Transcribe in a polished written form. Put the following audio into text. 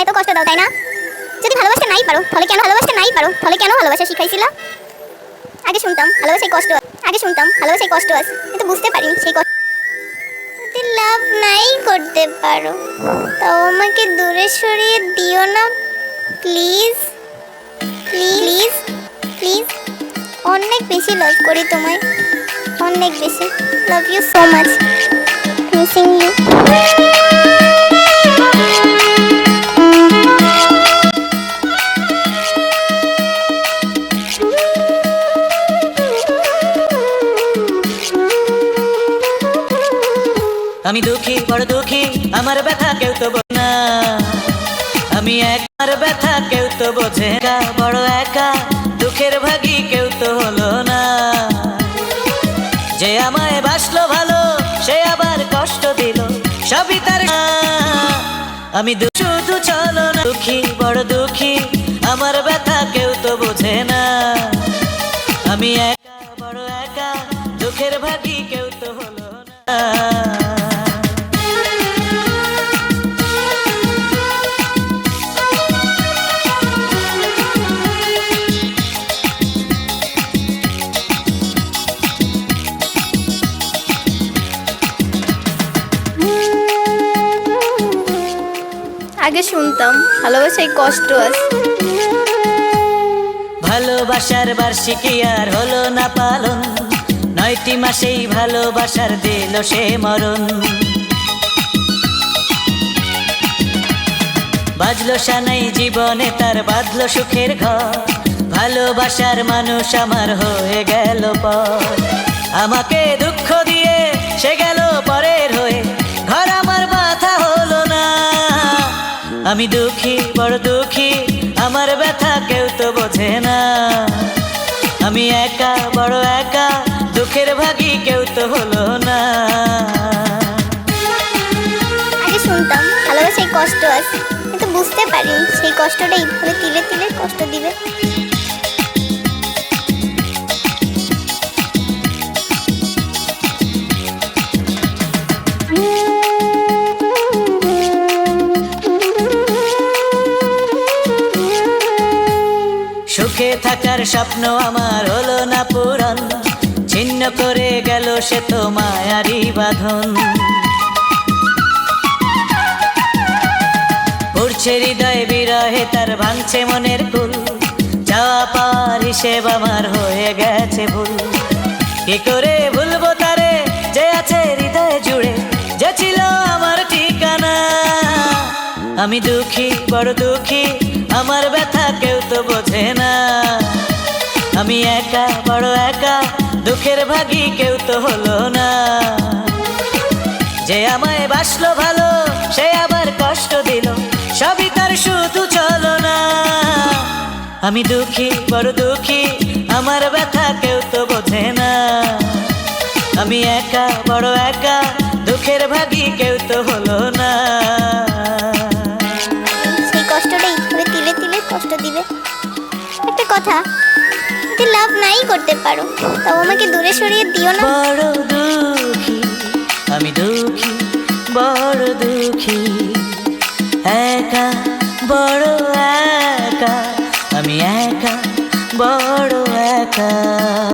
এত কষ্ট দাও, তাই না? যদি ভালোবাসতে নাই পারো তাহলে কেন ভালোবাসা শিখাইছিলা? আগে শুনতাম ভালোবাসায় কষ্ট আছে, কিন্তু বুঝতে পারিনি সেই কষ্ট। যদি লাভ নাই করতে পারো তাও আমাকে দূরে সরিয়ে দিও না প্লিজ। প্লিজ প্লিজ, অনেক বেশি লাভ করি তোমায়, অনেক বেশি। Love you so much, missing you. আমি দুঃখী, বড় দুঃখী, আমার ব্যথা কেউ তো বোঝে না। আমি আমার ব্যথা কেউ তো বোঝে না, বড় একা, দুঃখের ভাগী কেউ তো হলো না। যে আমায় বাসলো ভালো সে আবার কষ্ট দিল, সবই তার। আমি শুধু চলো না, দুঃখী, বড় দুঃখী, আমার ব্যথা কেউ তো বোঝে না। আমি একা, বড় একা, দুঃখের ভাগী কেউ তো হলো না। আগে শুনতাম ভালোবাসায় কষ্ট আছে। ভালোবাসার বার্ষিকী আর হলো না পালন, 9টি মাসেই ভালোবাসার দিল সে মরণ। বাজলো সানাই জীবনে তার, বাঁধলো সুখের ঘর, ভালোবাসার মানুষ আমার হয়ে গেল পর। আমাকে দুঃখ দিয়ে সে গেল পরের হয়ে, ঘর আমার মাথা হলো না। আমি দুঃখী, বড় দুঃখী, আমার ব্যথা কেউ তো বোঝে না। আমি একা, বড় একা, দুঃখের ভাগী কেউ তো হলো না। আগে শুনতাম ভালোবাসায় কষ্ট আছে, কিন্তু বুঝতে পারিনি সেই কষ্টটা এইভাবে তিলে তিলে কষ্ট দিবে। সুখে থাকার স্বপ্ন আমার হলো না পূরণ, ছিন্ন করে গেল সে তো মায়ারি বাঁধন। পড়ছে হৃদয় বিরহে তার, ভাঙছে মনের কুল, যাওয়া পাওয়ার হিসেব আমার হয়ে গেছে ভুল। কি করে ভুলবো তারে যে আছে হৃদয়ে জুড়ে, যে ছিল আমার ঠিকানা। আমি দুঃখী, বড় দুঃখী, আমার ব্যথা কেউ তো বোঝে না। আমি একা, বড় একা, দুঃখের ভাগী কেউ তো হলো না। যে আমায় বাসলো ভালো সে আবার কষ্ট দিল, সবই তার শুধু চলো না। আমি দুঃখী, বড় দুঃখী, আমার ব্যথা কেউ তো বোঝে না। আমি একা, বড় একা, দুঃখের ভাগী কেউ তো হলো না। সেই কষ্টটা এইভাবে তিলে তিলে কষ্ট দিবে। একটা কথা, যদি লাভ নাই করতে পারো তাও আমাকে দূরে সরিয়ে দিও না। বড় দুঃখী, আমি দুঃখী, বড় দুঃখী, একা, বড় একা, আমি একা, বড় একা।